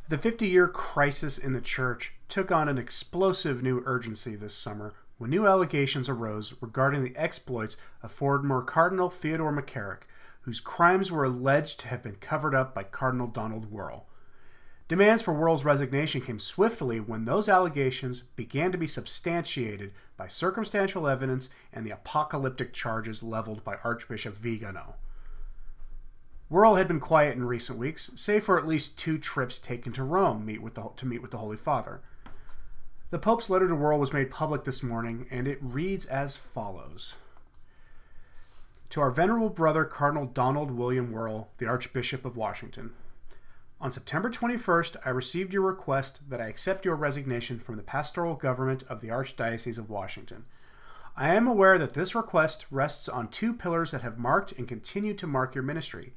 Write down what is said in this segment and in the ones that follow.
The 50-year crisis in the church took on an explosive new urgency this summer when new allegations arose regarding the exploits of former Cardinal Theodore McCarrick, whose crimes were alleged to have been covered up by Cardinal Donald Wuerl. Demands for Wuerl's resignation came swiftly when those allegations began to be substantiated by circumstantial evidence and the apocalyptic charges leveled by Archbishop Vigano. Wuerl had been quiet in recent weeks, save for at least 2 trips taken to Rome to meet with the Holy Father. The Pope's letter to Wuerl was made public this morning, and it reads as follows. To our venerable brother Cardinal Donald William Wuerl, the Archbishop of Washington. On September 21st, I received your request that I accept your resignation from the pastoral government of the Archdiocese of Washington. I am aware that this request rests on 2 pillars that have marked and continue to mark your ministry: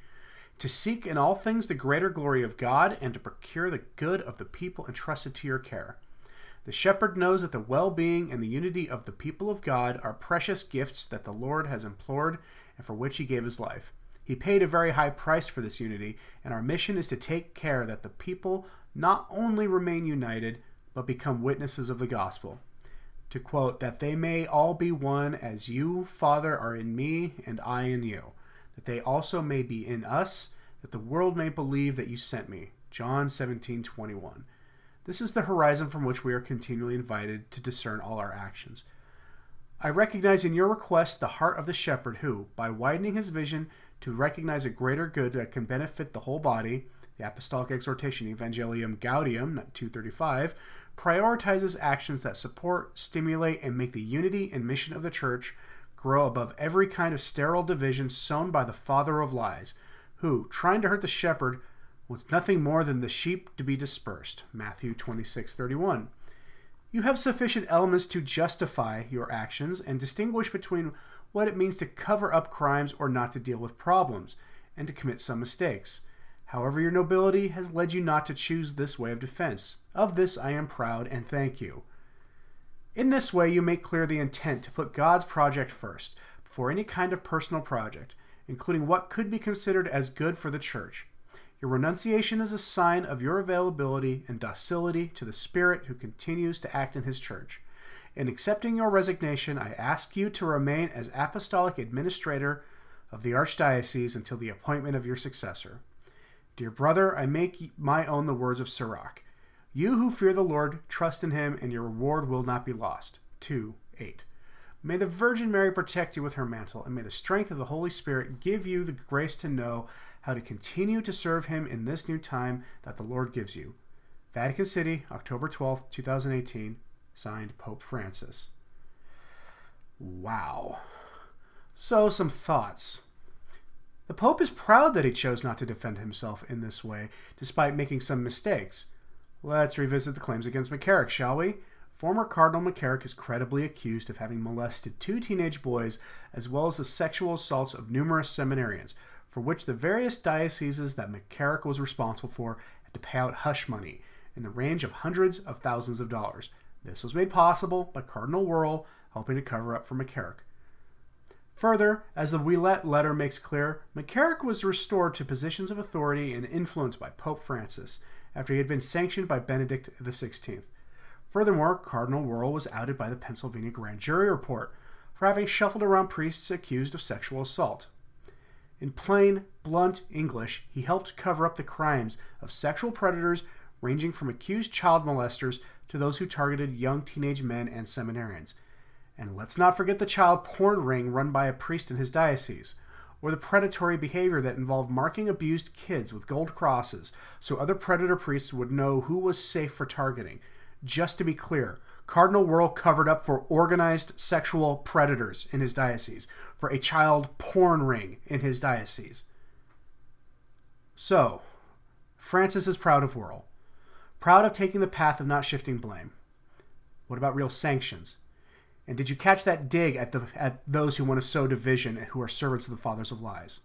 to seek in all things the greater glory of God and to procure the good of the people entrusted to your care. The shepherd knows that the well-being and the unity of the people of God are precious gifts that the Lord has implored and for which he gave his life. He paid a very high price for this unity, and our mission is to take care that the people not only remain united, but become witnesses of the gospel. To quote, that they may all be one as you, Father, are in me and I in you, that they also may be in us, that the world may believe that you sent me. John 17:21. This is the horizon from which we are continually invited to discern all our actions. I recognize in your request the heart of the shepherd who, by widening his vision to recognize a greater good that can benefit the whole body, the Apostolic Exhortation Evangelium Gaudium 235, prioritizes actions that support, stimulate, and make the unity and mission of the Church grow above every kind of sterile division sown by the father of lies, who, trying to hurt the shepherd, was nothing more than the sheep to be dispersed. Matthew 26:31. You have sufficient elements to justify your actions and distinguish between what it means to cover up crimes or not to deal with problems, and to commit some mistakes. However, your nobility has led you not to choose this way of defense. Of this I am proud and thank you. In this way, you make clear the intent to put God's project first, before any kind of personal project, including what could be considered as good for the Church. Your renunciation is a sign of your availability and docility to the Spirit who continues to act in his Church. In accepting your resignation, I ask you to remain as Apostolic Administrator of the Archdiocese until the appointment of your successor. Dear brother, I make my own the words of Sirach. You who fear the Lord, trust in him, and your reward will not be lost. 2:8. May the Virgin Mary protect you with her mantle, and may the strength of the Holy Spirit give you the grace to know how to continue to serve him in this new time that the Lord gives you. Vatican City, October 12th, 2018. Signed, Pope Francis. Wow. So, some thoughts. The Pope is proud that he chose not to defend himself in this way, despite making some mistakes. Let's revisit the claims against McCarrick, shall we? Former Cardinal McCarrick is credibly accused of having molested 2 teenage boys, as well as the sexual assaults of numerous seminarians, for which the various dioceses that McCarrick was responsible for had to pay out hush money in the range of hundreds of thousands of dollars. This was made possible by Cardinal Wuerl helping to cover up for McCarrick. Further, as the Wuerl letter makes clear, McCarrick was restored to positions of authority and influence by Pope Francis after he had been sanctioned by Benedict XVI. Furthermore, Cardinal Wuerl was outed by the Pennsylvania grand jury report for having shuffled around priests accused of sexual assault. In plain, blunt English, he helped cover up the crimes of sexual predators ranging from accused child molesters to those who targeted young teenage men and seminarians. And let's not forget the child porn ring run by a priest in his diocese, or the predatory behavior that involved marking abused kids with gold crosses so other predator priests would know who was safe for targeting. Just to be clear, Cardinal Wuerl covered up for organized sexual predators in his diocese, for a child porn ring in his diocese. So, Francis is proud of Wuerl, proud of taking the path of not shifting blame. What about real sanctions? And did you catch that dig at those who want to sow division and who are servants of the fathers of lies?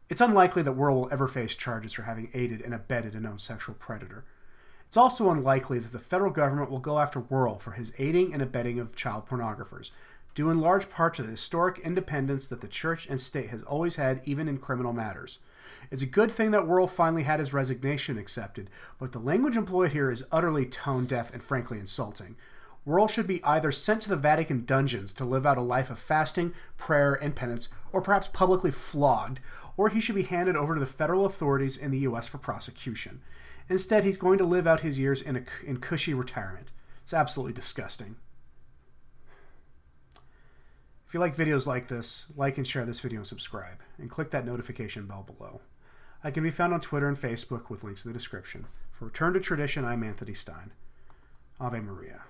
It's unlikely that Wuerl will ever face charges for having aided and abetted a known sexual predator. It's also unlikely that the federal government will go after Wuerl for his aiding and abetting of child pornographers, due in large part to the historic independence that the church and state has always had even in criminal matters. It's a good thing that Wuerl finally had his resignation accepted, but the language employed here is utterly tone-deaf and frankly insulting. Wuerl should be either sent to the Vatican dungeons to live out a life of fasting, prayer, and penance, or perhaps publicly flogged, or he should be handed over to the federal authorities in the U.S. for prosecution. Instead, he's going to live out his years in cushy retirement. It's absolutely disgusting. If you like videos like this, like and share this video and subscribe, and click that notification bell below. I can be found on Twitter and Facebook with links in the description. For Return to Tradition, I'm Anthony Stein. Ave Maria.